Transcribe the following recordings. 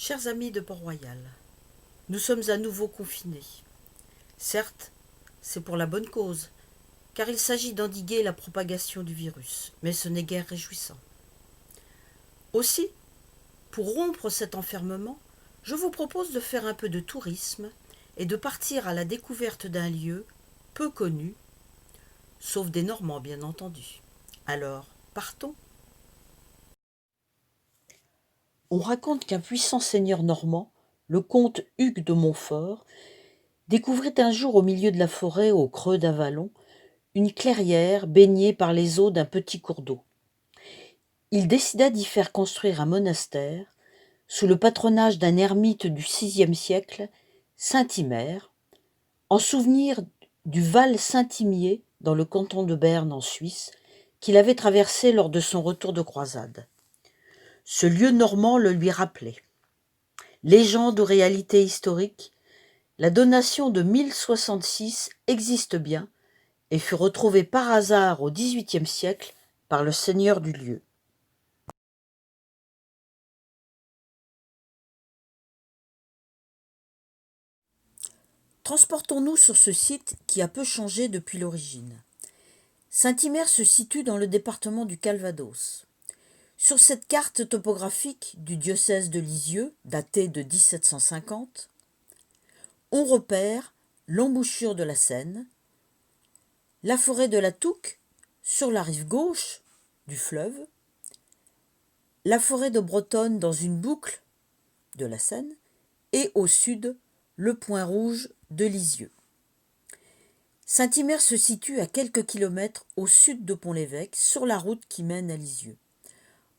Chers amis de Port-Royal, nous sommes à nouveau confinés. Certes, c'est pour la bonne cause, car il s'agit d'endiguer la propagation du virus, mais ce n'est guère réjouissant. Aussi, pour rompre cet enfermement, je vous propose de faire un peu de tourisme et de partir à la découverte d'un lieu peu connu, sauf des Normands bien entendu. Alors, partons. On raconte qu'un puissant seigneur normand, le comte Hugues de Montfort, découvrit un jour au milieu de la forêt, au creux d'un vallon, une clairière baignée par les eaux d'un petit cours d'eau. Il décida d'y faire construire un monastère, sous le patronage d'un ermite du VIe siècle, Saint-Imère, en souvenir du Val Saint-Imier dans le canton de Berne en Suisse, qu'il avait traversé lors de son retour de croisade. Ce lieu normand le lui rappelait. Légende ou réalité historique, la donation de 1066 existe bien et fut retrouvée par hasard au XVIIIe siècle par le seigneur du lieu. Transportons-nous sur ce site qui a peu changé depuis l'origine. Saint-Imère se situe dans le département du Calvados. Sur cette carte topographique du diocèse de Lisieux, datée de 1750, on repère l'embouchure de la Seine, la forêt de la Touques sur la rive gauche du fleuve, la forêt de Bretonne dans une boucle de la Seine et au sud, le point rouge de Lisieux. Saint-Imère se situe à quelques kilomètres au sud de Pont-l'Évêque, sur la route qui mène à Lisieux.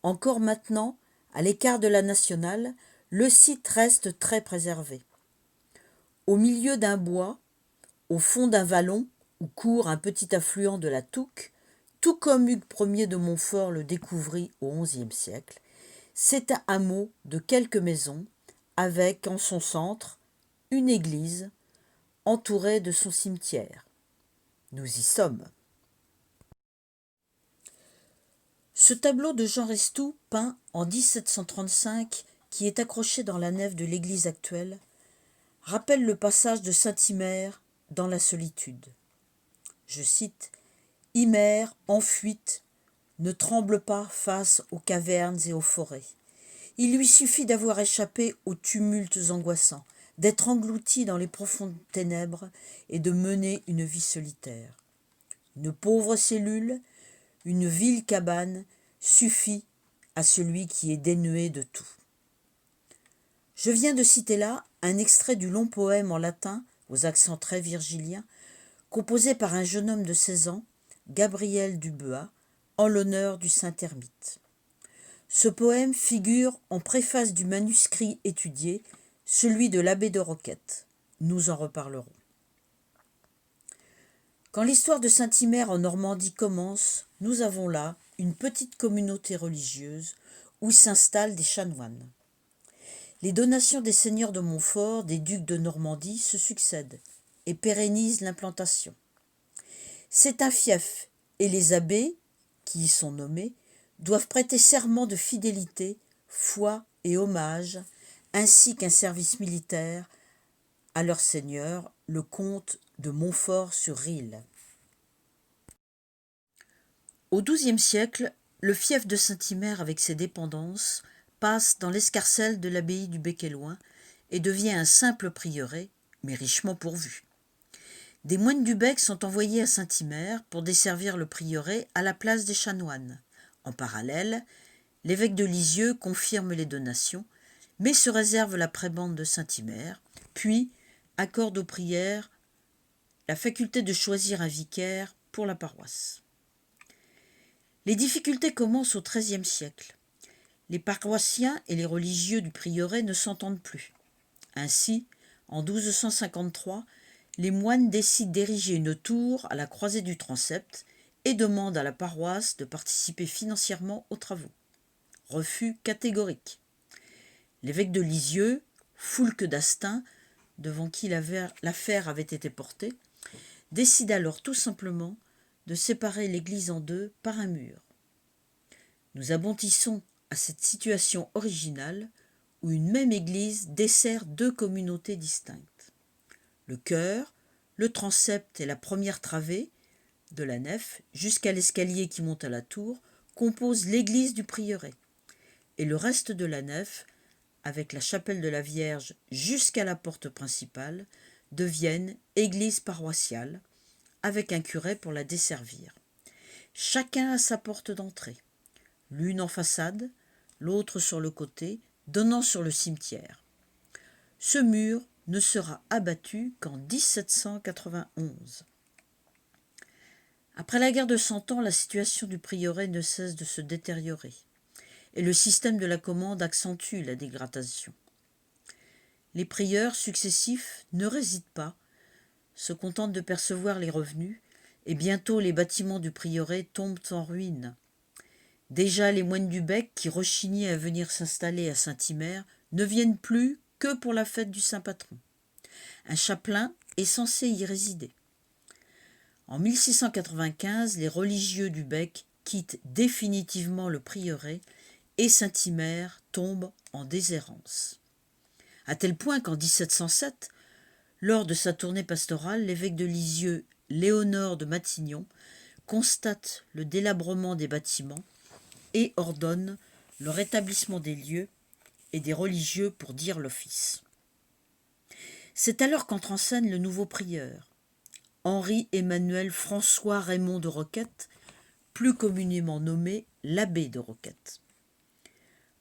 Encore maintenant, à l'écart de la nationale, le site reste très préservé. Au milieu d'un bois, au fond d'un vallon où court un petit affluent de la Touques, tout comme Hugues Ier de Montfort le découvrit au XIe siècle, c'est un hameau de quelques maisons, avec en son centre une église entourée de son cimetière. Nous y sommes. Ce tableau de Jean Restou, peint en 1735, qui est accroché dans la nef de l'église actuelle, rappelle le passage de Saint-Imère dans la solitude. Je cite « Imère, en fuite, ne tremble pas face aux cavernes et aux forêts. Il lui suffit d'avoir échappé aux tumultes angoissants, d'être englouti dans les profondes ténèbres et de mener une vie solitaire. Une pauvre cellule, une vile cabane suffit à celui qui est dénué de tout. » Je viens de citer là un extrait du long poème en latin, aux accents très virgiliens, composé par un jeune homme de 16 ans, Gabriel Dubois, en l'honneur du Saint-Ermite. Ce poème figure en préface du manuscrit étudié, celui de l'abbé de Roquette. Nous en reparlerons. Quand l'histoire de Saint-Imère en Normandie commence, nous avons là une petite communauté religieuse où s'installent des chanoines. Les donations des seigneurs de Montfort, des ducs de Normandie, se succèdent et pérennisent l'implantation. C'est un fief et les abbés, qui y sont nommés, doivent prêter serment de fidélité, foi et hommage, ainsi qu'un service militaire à leur seigneur, le comte de Montfort-sur-Risle. Au XIIe siècle, le fief de Saint-Imère avec ses dépendances passe dans l'escarcelle de l'abbaye du Bec-et-Loing et devient un simple prieuré, mais richement pourvu. Des moines du Bec sont envoyés à Saint-Imère pour desservir le prieuré à la place des chanoines. En parallèle, l'évêque de Lisieux confirme les donations, mais se réserve la prébende de Saint-Imère, puis accorde aux prières la faculté de choisir un vicaire pour la paroisse. Les difficultés commencent au XIIIe siècle. Les paroissiens et les religieux du prieuré ne s'entendent plus. Ainsi, en 1253, les moines décident d'ériger une tour à la croisée du transept et demandent à la paroisse de participer financièrement aux travaux. Refus catégorique. L'évêque de Lisieux, Foulques d'Astaing, devant qui l'affaire avait été portée, décide alors tout simplement de séparer l'église en deux par un mur. Nous aboutissons à cette situation originale où une même église dessert deux communautés distinctes. Le chœur, le transept et la première travée de la nef, jusqu'à l'escalier qui monte à la tour, composent l'église du prieuré. Et le reste de la nef, avec la chapelle de la Vierge jusqu'à la porte principale, deviennent église paroissiale, avec un curé pour la desservir. Chacun a sa porte d'entrée, l'une en façade, l'autre sur le côté, donnant sur le cimetière. Ce mur ne sera abattu qu'en 1791. Après la guerre de Cent Ans, la situation du prieuré ne cesse de se détériorer, et le système de la commande accentue la dégradation. Les prieurs successifs ne résident pas, se contentent de percevoir les revenus, et bientôt les bâtiments du prieuré tombent en ruine. Déjà les moines du Bec, qui rechignaient à venir s'installer à Saint-Hymer, ne viennent plus que pour la fête du Saint-Patron. Un chapelain est censé y résider. En 1695, les religieux du Bec quittent définitivement le prieuré et Saint-Hymer tombe en déshérence. À tel point qu'en 1707, lors de sa tournée pastorale, l'évêque de Lisieux, Léonard de Matignon, constate le délabrement des bâtiments et ordonne le rétablissement des lieux et des religieux pour dire l'office. C'est alors qu'entre en scène le nouveau prieur, Henri-Emmanuel François Raymond de Roquette, plus communément nommé l'abbé de Roquette.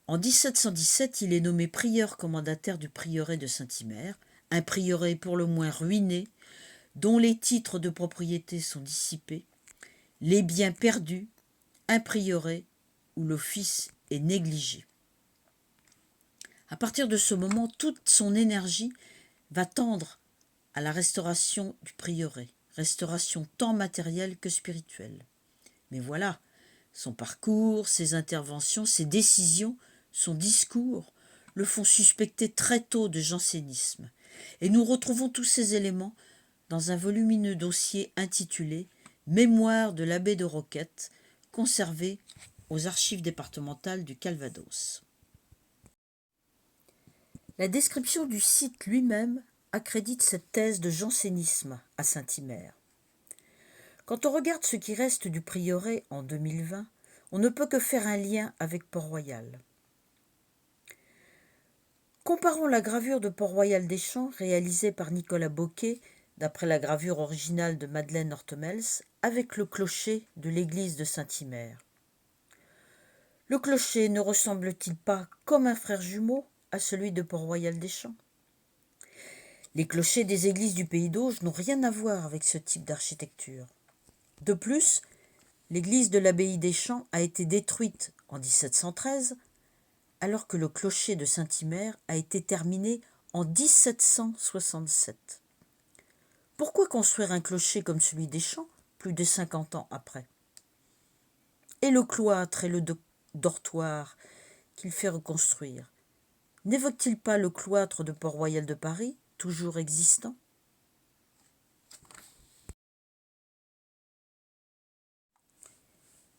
En 1717, il est nommé prieur commendataire du prieuré de Saint-Hymer, un prieuré pour le moins ruiné, dont les titres de propriété sont dissipés, les biens perdus, un prieuré où l'office est négligé. À partir de ce moment, toute son énergie va tendre à la restauration du prieuré, restauration tant matérielle que spirituelle. Mais voilà, son parcours, ses interventions, ses décisions, son discours le font suspecter très tôt de jansénisme. Et nous retrouvons tous ces éléments dans un volumineux dossier intitulé « Mémoire de l'abbé de Roquette » conservé aux archives départementales du Calvados. La description du site lui-même accrédite cette thèse de jansénisme à Saint-Hymer. Quand on regarde ce qui reste du prieuré en 2020, on ne peut que faire un lien avec Port-Royal. Comparons la gravure de Port-Royal des Champs réalisée par Nicolas Bocquet d'après la gravure originale de Madeleine Hortemels avec le clocher de l'église de Saint-Hymer. Le clocher ne ressemble-t-il pas comme un frère jumeau à celui de Port-Royal des Champs? Les clochers des églises du Pays d'Auge n'ont rien à voir avec ce type d'architecture. De plus, l'église de l'abbaye des Champs a été détruite en 1713, alors que le clocher de Saint-Hymer a été terminé en 1767. Pourquoi construire un clocher comme celui des Champs plus de 50 ans après? Et le cloître et le dortoir qu'il fait reconstruire, n'évoque-t-il pas le cloître de Port-Royal de Paris, toujours existant?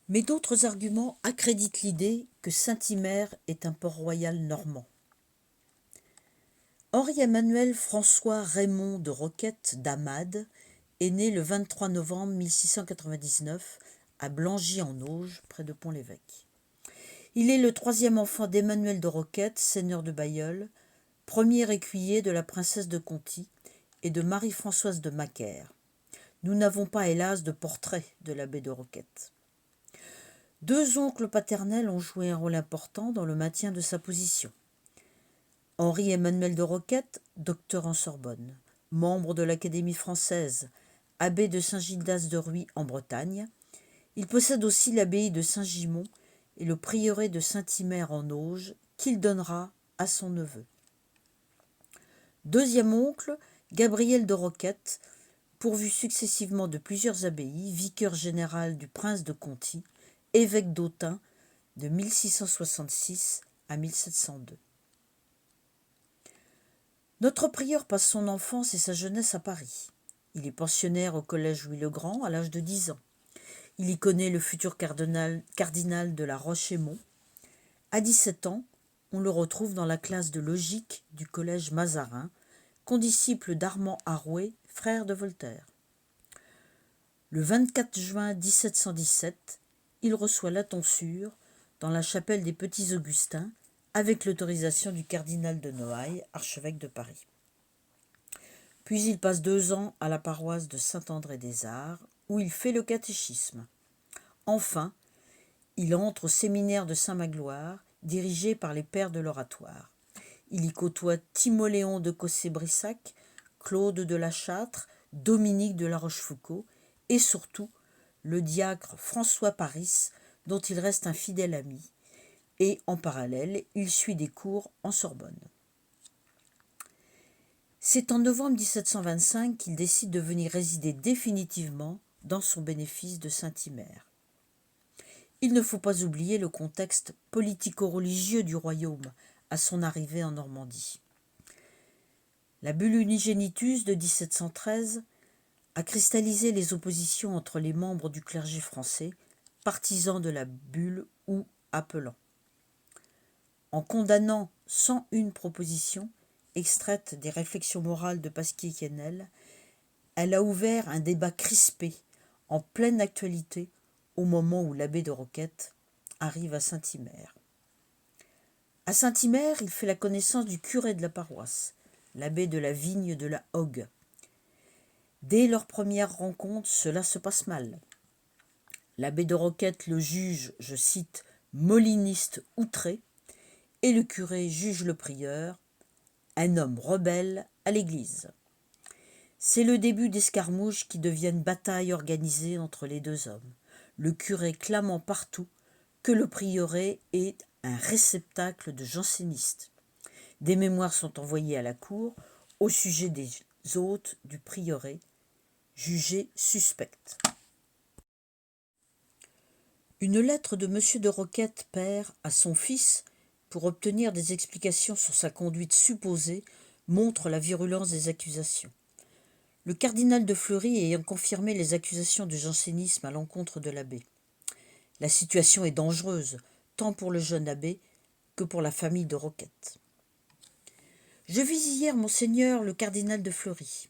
Mais d'autres arguments accréditent l'idée que Saint-Hymer est un port-royal normand. Henri-Emmanuel François Raymond de Roquette d'Amade est né le 23 novembre 1699 à Blangy-en-Auge, près de Pont-l'Évêque. Il est le troisième enfant d'Emmanuel de Roquette, seigneur de Bailleul, premier écuyer de la princesse de Conti et de Marie-Françoise de Macaire. Nous n'avons pas, hélas, de portrait de l'abbé de Roquette. Deux oncles paternels ont joué un rôle important dans le maintien de sa position. Henri-Emmanuel de Roquette, docteur en Sorbonne, membre de l'Académie française, abbé de Saint-Gildas de Rhuys en Bretagne, il possède aussi l'abbaye de Saint-Gimond et le prieuré de Saint-Hymer en Auge qu'il donnera à son neveu. Deuxième oncle, Gabriel de Roquette, pourvu successivement de plusieurs abbayes, vicaire général du prince de Conti, évêque d'Autun de 1666 à 1702. Notre prieur passe son enfance et sa jeunesse à Paris. Il est pensionnaire au collège Louis-le-Grand à l'âge de 10 ans. Il y connaît le futur cardinal de la Roche-Aymon. À 17 ans, on le retrouve dans la classe de logique du collège Mazarin, condisciple d'Armand Arouet, frère de Voltaire. Le 24 juin 1717, il reçoit la tonsure dans la chapelle des Petits Augustins avec l'autorisation du cardinal de Noailles, archevêque de Paris. Puis il passe 2 ans à la paroisse de Saint-André-des-Arts, où il fait le catéchisme. Enfin, il entre au séminaire de Saint-Magloire, dirigé par les pères de l'oratoire. Il y côtoie Timoléon de Cossé-Brissac, Claude de la Châtre, Dominique de la Rochefoucauld et surtout le diacre François Paris, dont il reste un fidèle ami. Et en parallèle, il suit des cours en Sorbonne. C'est en novembre 1725 qu'il décide de venir résider définitivement dans son bénéfice de Saint-Hymer. Il ne faut pas oublier le contexte politico-religieux du royaume à son arrivée en Normandie. La bulle Unigenitus de 1713 a cristallisé les oppositions entre les membres du clergé français, partisans de la bulle ou appelants. En condamnant 101 propositions, extraites des réflexions morales de Pasquier-Quesnel, elle a ouvert un débat crispé, en pleine actualité, au moment où l'abbé de Roquette arrive à Saint-Hymer. À Saint-Hymer, il fait la connaissance du curé de la paroisse, l'abbé de la vigne de la Hogue. Dès leur première rencontre, cela se passe mal. L'abbé de Roquette le juge, je cite, « moliniste outré », et le curé juge le prieur, un homme rebelle à l'église. C'est le début d'escarmouches qui deviennent batailles organisées entre les deux hommes, le curé clamant partout que le prieuré est un réceptacle de jansénistes. Des mémoires sont envoyées à la cour au sujet des hôtes du prieuré, jugés suspects. Une lettre de M. de Roquette père à son fils pour obtenir des explications sur sa conduite supposée montre la virulence des accusations. Le cardinal de Fleury ayant confirmé les accusations de jansénisme à l'encontre de l'abbé. La situation est dangereuse, tant pour le jeune abbé que pour la famille de Roquette. Je vis hier monseigneur le cardinal de Fleury.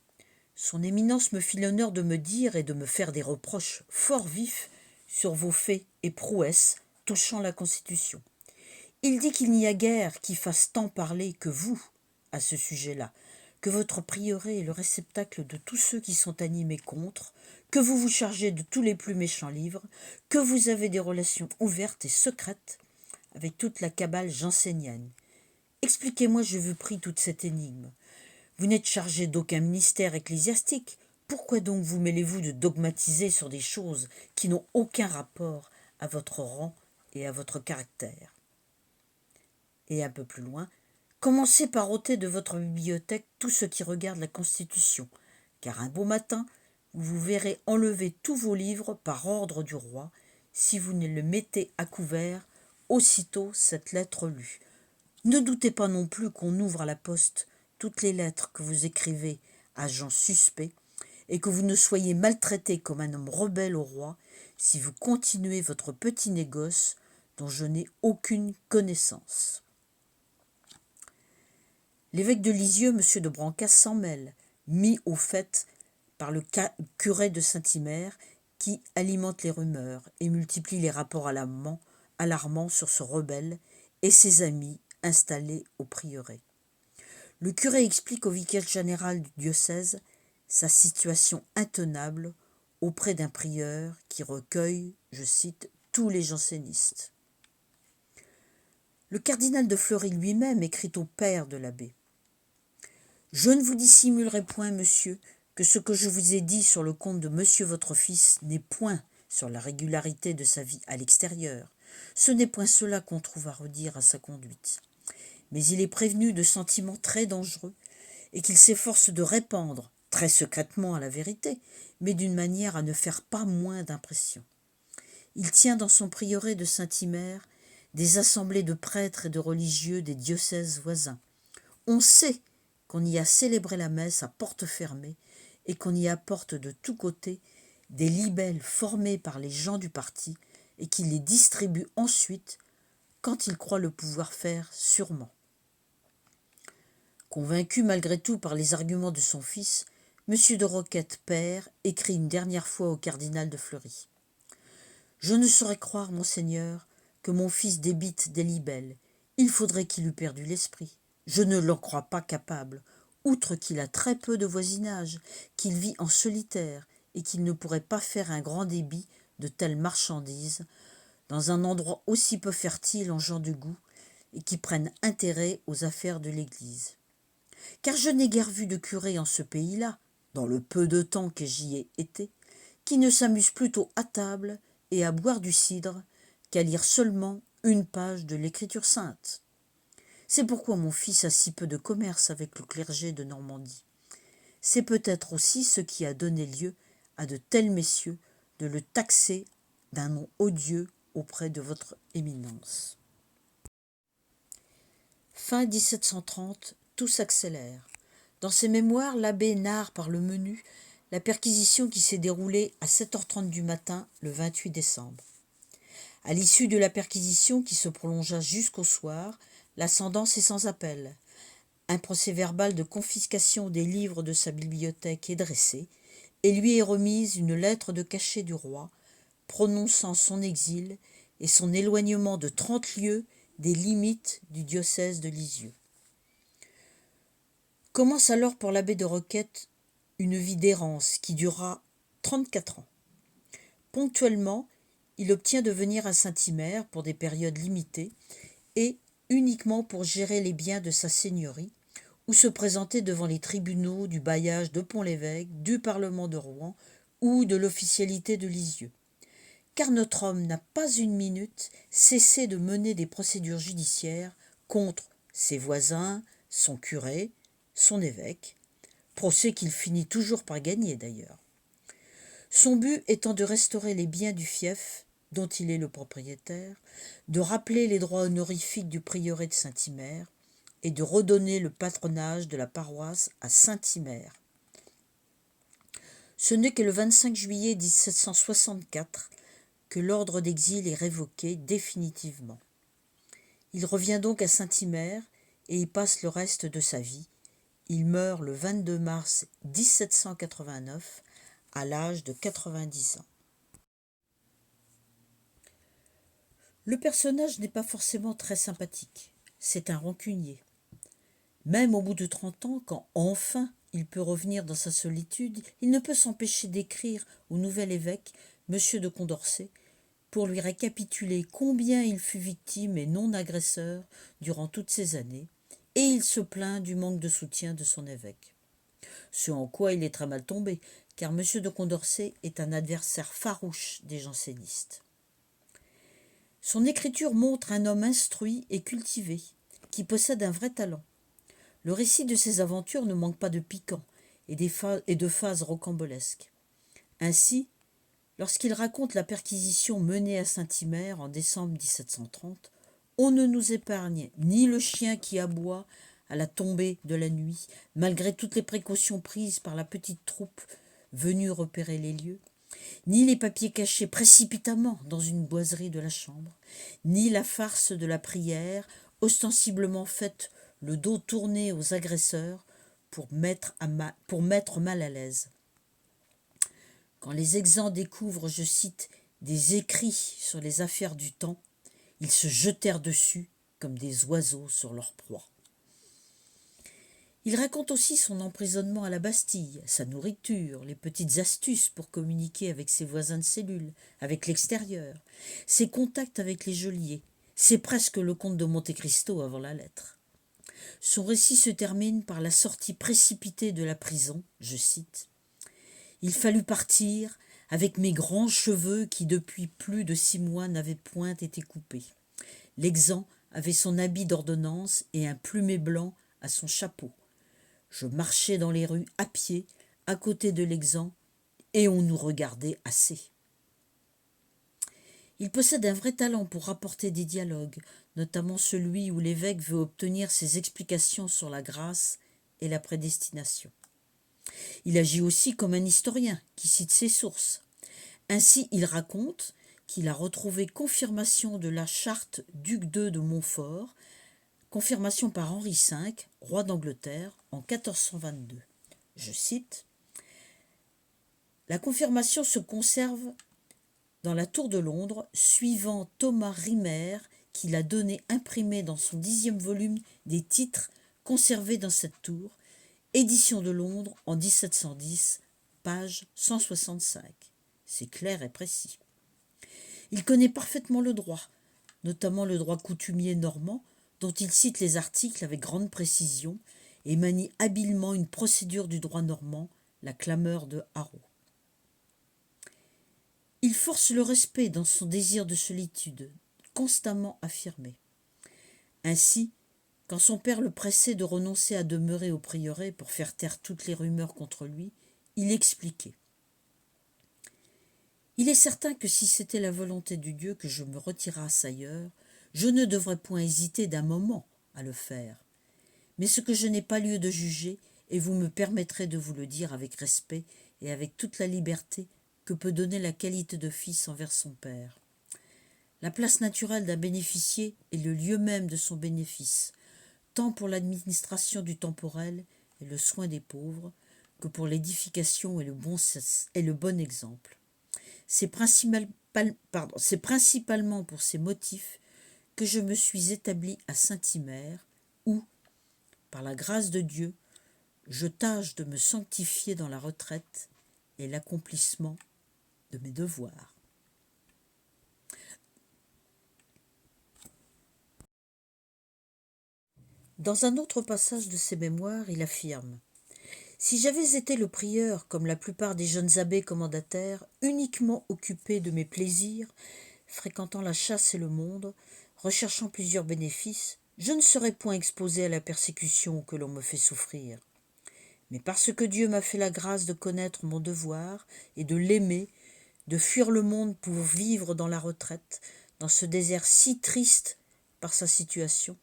Son éminence me fit l'honneur de me dire et de me faire des reproches fort vifs sur vos faits et prouesses touchant la Constitution. Il dit qu'il n'y a guère qui fasse tant parler que vous à ce sujet-là, que votre prieuré est le réceptacle de tous ceux qui sont animés contre, que vous vous chargez de tous les plus méchants livres, que vous avez des relations ouvertes et secrètes avec toute la cabale jansénienne. Expliquez-moi, je vous prie, toute cette énigme. Vous n'êtes chargé d'aucun ministère ecclésiastique. Pourquoi donc vous mêlez-vous de dogmatiser sur des choses qui n'ont aucun rapport à votre rang et à votre caractère ? Et un peu plus loin, commencez par ôter de votre bibliothèque tout ce qui regarde la Constitution, car un beau matin, vous vous verrez enlever tous vos livres par ordre du roi, si vous ne le mettez à couvert aussitôt cette lettre lue. Ne doutez pas non plus qu'on ouvre à la poste toutes les lettres que vous écrivez à gens suspects, et que vous ne soyez maltraité comme un homme rebelle au roi si vous continuez votre petit négoce dont je n'ai aucune connaissance. L'évêque de Lisieux, M. de Brancas, s'en mêle, mis au fait par le curé de Saint-Hymer, qui alimente les rumeurs et multiplie les rapports alarmants sur ce rebelle et ses amis installés au prieuré. Le curé explique au vicaire général du diocèse sa situation intenable auprès d'un prieur qui recueille, je cite, tous les jansénistes. Le cardinal de Fleury lui-même écrit au père de l'abbé. « Je ne vous dissimulerai point, monsieur, que ce que je vous ai dit sur le compte de monsieur votre fils n'est point sur la régularité de sa vie à l'extérieur. Ce n'est point cela qu'on trouve à redire à sa conduite. Mais il est prévenu de sentiments très dangereux et qu'il s'efforce de répandre, très secrètement à la vérité, mais d'une manière à ne faire pas moins d'impression. Il tient dans son prieuré de Saint-Hymer des assemblées de prêtres et de religieux des diocèses voisins. On sait qu'on y a célébré la messe à porte fermée et qu'on y apporte de tous côtés des libelles formés par les gens du parti et qu'il les distribue ensuite quand il croit le pouvoir faire sûrement. Convaincu malgré tout par les arguments de son fils, M. de Roquette père écrit une dernière fois au cardinal de Fleury. « Je ne saurais croire, monseigneur, que mon fils débite des libelles. Il faudrait qu'il eût perdu l'esprit. Je ne l'en crois pas capable, outre qu'il a très peu de voisinage, qu'il vit en solitaire et qu'il ne pourrait pas faire un grand débit de telles marchandises dans un endroit aussi peu fertile en gens de goût et qui prennent intérêt aux affaires de l'Église. Car je n'ai guère vu de curé en ce pays-là, dans le peu de temps que j'y ai été, qui ne s'amuse plutôt à table et à boire du cidre qu'à lire seulement une page de l'Écriture sainte. C'est pourquoi mon fils a si peu de commerce avec le clergé de Normandie. C'est peut-être aussi ce qui a donné lieu à de tels messieurs de le taxer d'un nom odieux auprès de votre éminence. » Fin 1730, tout s'accélère. Dans ses mémoires, l'abbé narre par le menu la perquisition qui s'est déroulée à 7h30 du matin le 28 décembre. À l'issue de la perquisition qui se prolongea jusqu'au soir, la sentence est sans appel. Un procès-verbal de confiscation des livres de sa bibliothèque est dressé et lui est remise une lettre de cachet du roi prononçant son exil et son éloignement de 30 lieues des limites du diocèse de Lisieux. Commence alors pour l'abbé de Roquette une vie d'errance qui durera 34 ans. Ponctuellement, il obtient de venir à Saint-Hymer pour des périodes limitées et uniquement pour gérer les biens de sa seigneurie ou se présenter devant les tribunaux du bailliage de Pont-l'Évêque, du Parlement de Rouen ou de l'officialité de Lisieux. Car notre homme n'a pas une minute cessé de mener des procédures judiciaires contre ses voisins, son curé, son évêque, procès qu'il finit toujours par gagner d'ailleurs. Son but étant de restaurer les biens du fief, dont il est le propriétaire, de rappeler les droits honorifiques du prieuré de Saint-Hymer et de redonner le patronage de la paroisse à Saint-Hymer. Ce n'est que le 25 juillet 1764 que l'ordre d'exil est révoqué définitivement. Il revient donc à Saint-Hymer et y passe le reste de sa vie. Il meurt le 22 mars 1789 à l'âge de 90 ans. Le personnage n'est pas forcément très sympathique. C'est un rancunier. Même au bout de 30 ans, quand enfin il peut revenir dans sa solitude, il ne peut s'empêcher d'écrire au nouvel évêque, M. de Condorcet, pour lui récapituler combien il fut victime et non agresseur durant toutes ces années, et il se plaint du manque de soutien de son évêque. Ce en quoi il est très mal tombé, car M. de Condorcet est un adversaire farouche des jansénistes. Son écriture montre un homme instruit et cultivé, qui possède un vrai talent. Le récit de ses aventures ne manque pas de piquant et de phases rocambolesques. Ainsi, lorsqu'il raconte la perquisition menée à Saint-Hymer en décembre 1730, on ne nous épargne ni le chien qui aboie à la tombée de la nuit, malgré toutes les précautions prises par la petite troupe venue repérer les lieux, ni les papiers cachés précipitamment dans une boiserie de la chambre, ni la farce de la prière, ostensiblement faite le dos tourné aux agresseurs pour mettre mal à l'aise. Quand les exempts découvrent, je cite, des écrits sur les affaires du temps, ils se jetèrent dessus comme des oiseaux sur leur proie. Il raconte aussi son emprisonnement à la Bastille, sa nourriture, les petites astuces pour communiquer avec ses voisins de cellule, avec l'extérieur, ses contacts avec les geôliers. C'est presque le comte de Monte-Cristo avant la lettre. Son récit se termine par la sortie précipitée de la prison, je cite. « Il fallut partir avec mes grands cheveux qui depuis plus de 6 mois n'avaient point été coupés. L'exempt avait son habit d'ordonnance et un plumet blanc à son chapeau. Je marchais dans les rues à pied, à côté de l'exempt, et on nous regardait assez. » Il possède un vrai talent pour rapporter des dialogues, notamment celui où l'évêque veut obtenir ses explications sur la grâce et la prédestination. Il agit aussi comme un historien qui cite ses sources. Ainsi, il raconte qu'il a retrouvé confirmation de la charte Duc-II de Montfort, confirmation par Henri V, roi d'Angleterre, en 1422. Je cite : « La confirmation se conserve dans la Tour de Londres, suivant Thomas Rimer, qui l'a donné imprimé dans son 10e volume des titres conservés dans cette tour, édition de Londres en 1710, page 165. C'est clair et précis. Il connaît parfaitement le droit, notamment le droit coutumier normand, dont il cite les articles avec grande précision et manie habilement une procédure du droit normand, la clameur de Haro. Il force le respect dans son désir de solitude, constamment affirmé. Ainsi, quand son père le pressait de renoncer à demeurer au prieuré pour faire taire toutes les rumeurs contre lui, il expliquait : « Il est certain que si c'était la volonté du Dieu que je me retirasse ailleurs, je ne devrais point hésiter d'un moment à le faire. Mais ce que je n'ai pas lieu de juger, et vous me permettrez de vous le dire avec respect et avec toute la liberté que peut donner la qualité de fils envers son père. La place naturelle d'un bénéficié est le lieu même de son bénéfice, tant pour l'administration du temporel et le soin des pauvres, que pour l'édification et le bon exemple. C'est principalement pour ces motifs que je me suis établi à Saint-Hymer, où, par la grâce de Dieu, je tâche de me sanctifier dans la retraite et l'accomplissement de mes devoirs. » Dans un autre passage de ses mémoires, il affirme : « Si j'avais été le prieur, comme la plupart des jeunes abbés commendataires, uniquement occupé de mes plaisirs, fréquentant la chasse et le monde, recherchant plusieurs bénéfices, je ne serais point exposé à la persécution que l'on me fait souffrir. Mais parce que Dieu m'a fait la grâce de connaître mon devoir et de l'aimer, de fuir le monde pour vivre dans la retraite, dans ce désert si triste par sa situation,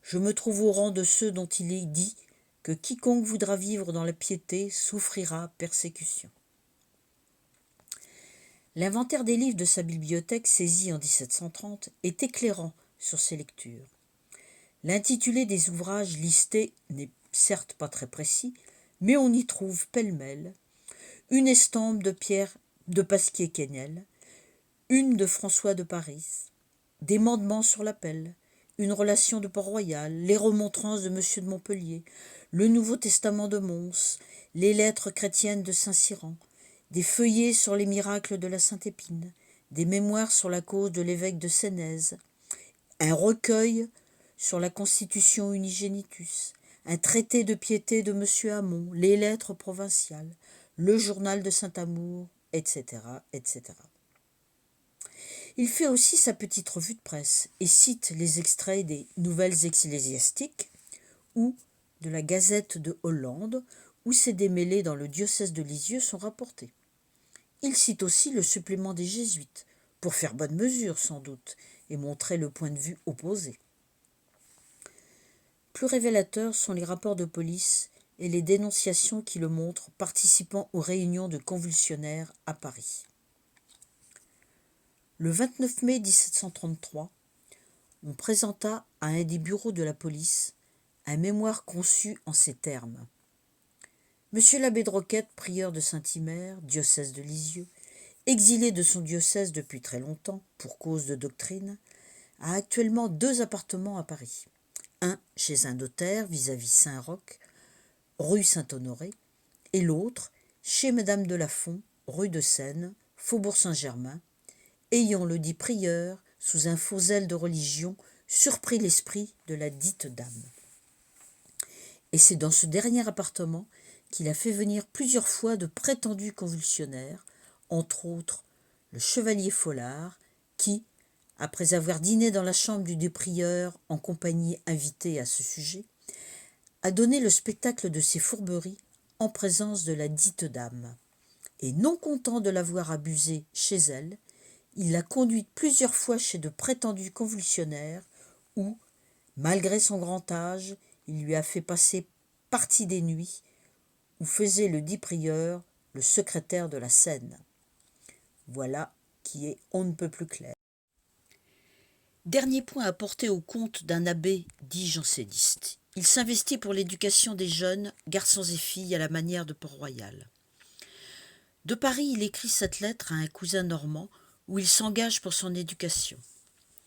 je me trouve au rang de ceux dont il est dit que quiconque voudra vivre dans la piété souffrira persécution. » L'inventaire des livres de sa bibliothèque, saisi en 1730, est éclairant sur ses lectures. L'intitulé des ouvrages listés n'est certes pas très précis, mais on y trouve pêle-mêle une estampe de Pierre de Pasquier-Quesnel, une de François de Paris, des mandements sur l'appel, une relation de Port-Royal, les remontrances de Monsieur de Montpellier, le Nouveau Testament de Mons, les lettres chrétiennes de Saint-Cyran, des feuillets sur les miracles de la Sainte-Épine, des mémoires sur la cause de l'évêque de Sénèze, un recueil sur la Constitution Unigenitus, un traité de piété de Monsieur Hamon, les lettres provinciales, le journal de Saint-Amour, etc., etc. Il fait aussi sa petite revue de presse et cite les extraits des Nouvelles ecclésiastiques ou de la Gazette de Hollande, où ces démêlés dans le diocèse de Lisieux sont rapportés. Il cite aussi le supplément des Jésuites, pour faire bonne mesure sans doute, et montrer le point de vue opposé. Plus révélateurs sont les rapports de police et les dénonciations qui le montrent participant aux réunions de convulsionnaires à Paris. Le 29 mai 1733, on présenta à un des bureaux de la police un mémoire conçu en ces termes. Monsieur l'abbé de Roquette, prieur de Saint-Hymer, diocèse de Lisieux, exilé de son diocèse depuis très longtemps pour cause de doctrine, a actuellement 2 appartements à Paris. Un chez un notaire vis-à-vis Saint-Roch, rue Saint-Honoré, et l'autre chez Madame de Lafont, rue de Seine, Faubourg Saint-Germain, ayant le dit prieur, sous un faux zèle de religion, surpris l'esprit de la dite dame. Et c'est dans ce dernier appartement qu'il a fait venir plusieurs fois de prétendus convulsionnaires, entre autres le chevalier Folard, qui, après avoir dîné dans la chambre du prieur en compagnie invitée à ce sujet, a donné le spectacle de ses fourberies en présence de la dite dame. Et non content de l'avoir abusée chez elle, il l'a conduite plusieurs fois chez de prétendus convulsionnaires où, malgré son grand âge, il lui a fait passer partie des nuits où faisait le dit prieur le secrétaire de la Seine. Voilà qui est on ne peut plus clair. Dernier point à porter au compte d'un abbé dit janséniste. Il s'investit pour l'éducation des jeunes, garçons et filles, à la manière de Port-Royal. De Paris, il écrit cette lettre à un cousin normand où il s'engage pour son éducation.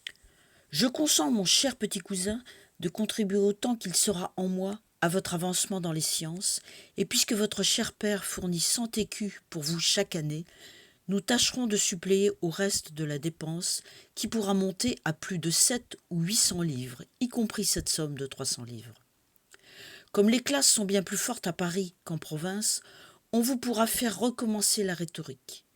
« Je consens, mon cher petit cousin, de contribuer autant qu'il sera en moi à votre avancement dans les sciences, et puisque votre cher père fournit 100 écus pour vous chaque année, nous tâcherons de suppléer au reste de la dépense qui pourra monter à plus de 700 ou 800 livres, y compris cette somme de 300 livres. Comme les classes sont bien plus fortes à Paris qu'en province, on vous pourra faire recommencer la rhétorique.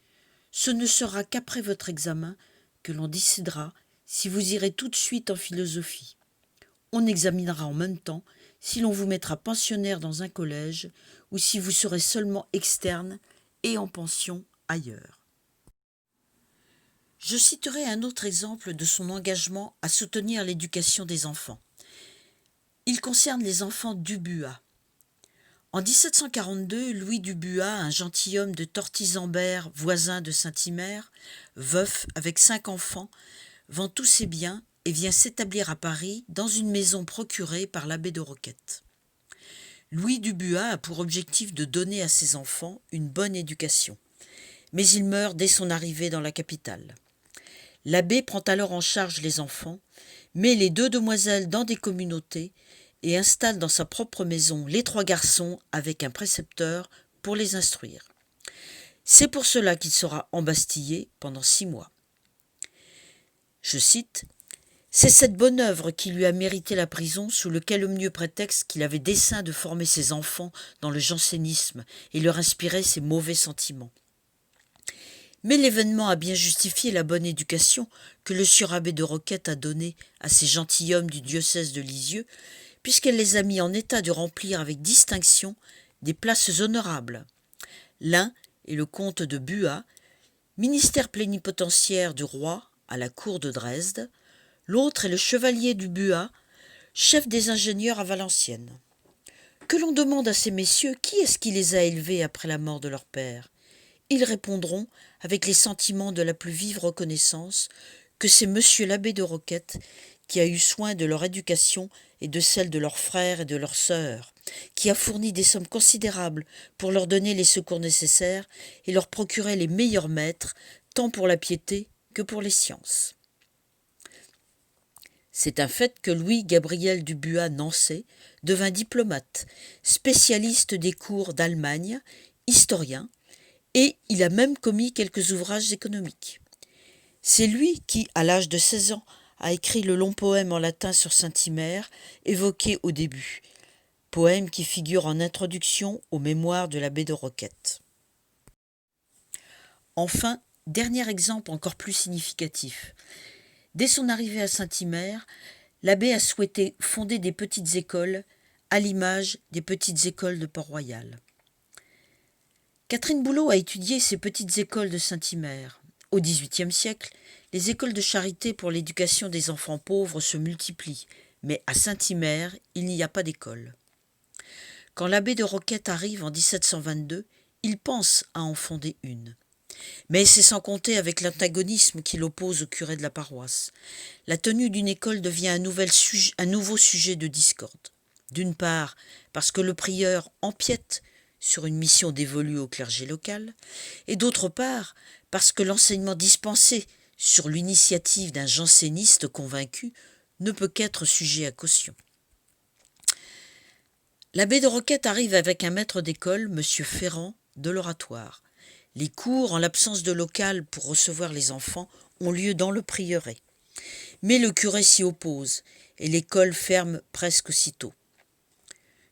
Ce ne sera qu'après votre examen que l'on décidera si vous irez tout de suite en philosophie. On examinera en même temps si l'on vous mettra pensionnaire dans un collège ou si vous serez seulement externe et en pension ailleurs. » Je citerai un autre exemple de son engagement à soutenir l'éducation des enfants. Il concerne les enfants Dubuat. En 1742, Louis Dubuat, un gentilhomme de Tortizambert, voisin de Saint-Hymer, veuf avec 5 enfants, vend tous ses biens et vient s'établir à Paris dans une maison procurée par l'abbé de Roquette. Louis Dubuat a pour objectif de donner à ses enfants une bonne éducation, mais il meurt dès son arrivée dans la capitale. L'abbé prend alors en charge les enfants, met les 2 demoiselles dans des communautés et installe dans sa propre maison les 3 garçons avec un précepteur pour les instruire. C'est pour cela qu'il sera embastillé pendant 6 mois. Je cite « C'est cette bonne œuvre qui lui a mérité la prison sous le calomnieux prétexte qu'il avait dessein de former ses enfants dans le jansénisme et leur inspirer ses mauvais sentiments. Mais l'événement a bien justifié la bonne éducation que le sieur abbé de Roquette a donnée à ces gentilshommes du diocèse de Lisieux, puisqu'elle les a mis en état de remplir avec distinction des places honorables. L'un est le comte de Buat, ministère plénipotentiaire du roi à la cour de Dresde, l'autre est le chevalier du Buat, chef des ingénieurs à Valenciennes. Que l'on demande à ces messieurs qui est-ce qui les a élevés après la mort de leur père. Ils répondront, avec les sentiments de la plus vive reconnaissance, que c'est monsieur l'abbé de Roquette qui a eu soin de leur éducation et de celle de leurs frères et de leurs sœurs, qui a fourni des sommes considérables pour leur donner les secours nécessaires et leur procurer les meilleurs maîtres, tant pour la piété que pour les sciences. C'est un fait que Louis-Gabriel Dubuat Nancey devint diplomate, spécialiste des cours d'Allemagne, historien, et il a même commis quelques ouvrages économiques. C'est lui qui, à l'âge de 16 ans, a écrit le long poème en latin sur Saint-Hymer, évoqué au début, poème qui figure en introduction aux mémoires de l'abbé de Roquette. Enfin, dernier exemple encore plus significatif. Dès son arrivée à Saint-Hymer, l'abbé a souhaité fonder des petites écoles à l'image des petites écoles de Port-Royal. Catherine Boulot a étudié ces petites écoles de Saint-Hymer. Au XVIIIe siècle, les écoles de charité pour l'éducation des enfants pauvres se multiplient, mais à Saint-Hymer, il n'y a pas d'école. Quand l'abbé de Roquette arrive en 1722, il pense à en fonder une. Mais c'est sans compter avec l'antagonisme qui l'oppose au curé de la paroisse. La tenue d'une école devient un nouveau sujet de discorde. D'une part, parce que le prieur empiète sur une mission dévolue au clergé local, et d'autre part, parce que l'enseignement dispensé sur l'initiative d'un janséniste convaincu ne peut qu'être sujet à caution. L'abbé de Roquette arrive avec un maître d'école, M. Ferrand, de l'Oratoire. Les cours, en l'absence de local pour recevoir les enfants, ont lieu dans le prieuré. Mais le curé s'y oppose, et l'école ferme presque aussitôt.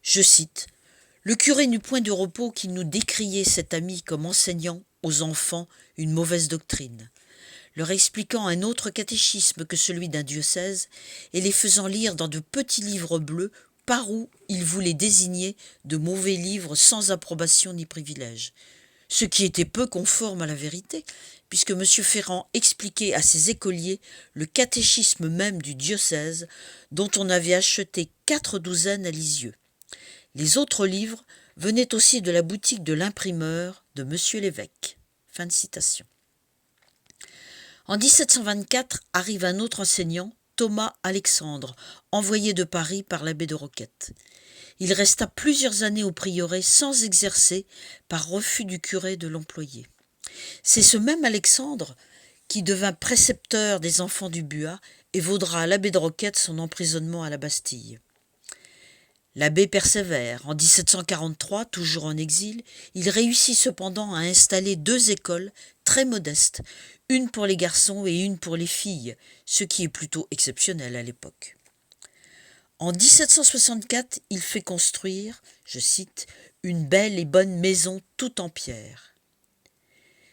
Je cite « Le curé n'eut point de repos qu'il nous décriait cet ami comme enseignant aux enfants une mauvaise doctrine, leur expliquant un autre catéchisme que celui d'un diocèse et les faisant lire dans de petits livres bleus par où il voulait désigner de mauvais livres sans approbation ni privilège. Ce qui était peu conforme à la vérité, puisque M. Ferrand expliquait à ses écoliers le catéchisme même du diocèse, dont on avait acheté 4 douzaines à Lisieux. Les autres livres venaient aussi de la boutique de l'imprimeur de M. l'évêque. Fin de citation. En 1724 arrive un autre enseignant, Thomas Alexandre, envoyé de Paris par l'abbé de Roquette. Il resta plusieurs années au prieuré sans exercer, par refus du curé de l'employer. C'est ce même Alexandre qui devint précepteur des enfants du Buat et vaudra à l'abbé de Roquette son emprisonnement à la Bastille. L'abbé persévère. En 1743, toujours en exil, il réussit cependant à installer 2 écoles très modestes, une pour les garçons et une pour les filles, ce qui est plutôt exceptionnel à l'époque. En 1764, il fait construire, je cite, « une belle et bonne maison toute en pierre ».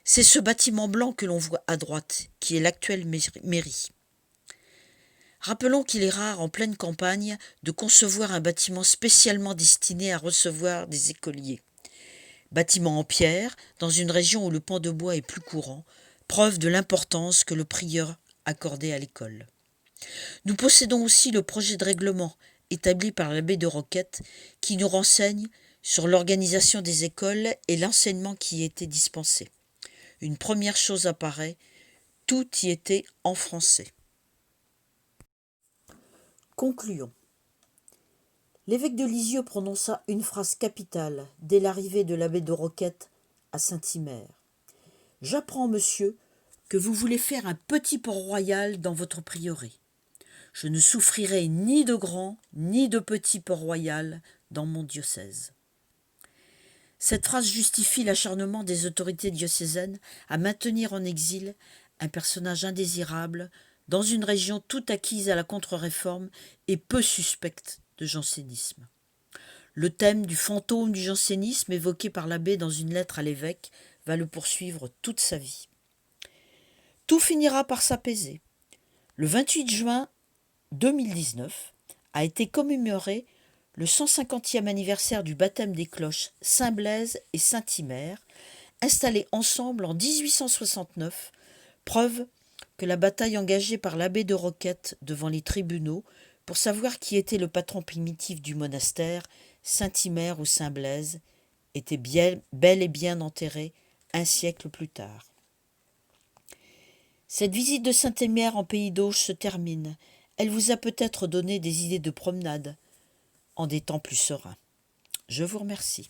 C'est ce bâtiment blanc que l'on voit à droite, qui est l'actuelle mairie. Rappelons qu'il est rare en pleine campagne de concevoir un bâtiment spécialement destiné à recevoir des écoliers. Bâtiment en pierre, dans une région où le pan de bois est plus courant, preuve de l'importance que le prieur accordait à l'école. Nous possédons aussi le projet de règlement établi par l'abbé de Roquette qui nous renseigne sur l'organisation des écoles et l'enseignement qui y était dispensé. Une première chose apparaît, tout y était en français. Concluons. L'évêque de Lisieux prononça une phrase capitale dès l'arrivée de l'abbé de Roquette à Saint-Hymer. « J'apprends, monsieur, que vous voulez faire un petit port-royal dans votre prieuré. Je ne souffrirai ni de grand ni de petit port-royal dans mon diocèse. » Cette phrase justifie l'acharnement des autorités diocésaines à maintenir en exil un personnage indésirable dans une région toute acquise à la contre-réforme et peu suspecte de jansénisme. Le thème du fantôme du jansénisme évoqué par l'abbé dans une lettre à l'évêque va le poursuivre toute sa vie. Tout finira par s'apaiser. Le 28 juin 2019 a été commémoré le 150e anniversaire du baptême des cloches Saint-Blaise et Saint-Hymer, installés ensemble en 1869, preuve que la bataille engagée par l'abbé de Roquette devant les tribunaux pour savoir qui était le patron primitif du monastère, Saint-Hymer ou Saint-Blaise, était bel et bien enterrée un siècle plus tard. Cette visite de Saint-Hymer en Pays d'Auge se termine. Elle vous a peut-être donné des idées de promenade en des temps plus sereins. Je vous remercie.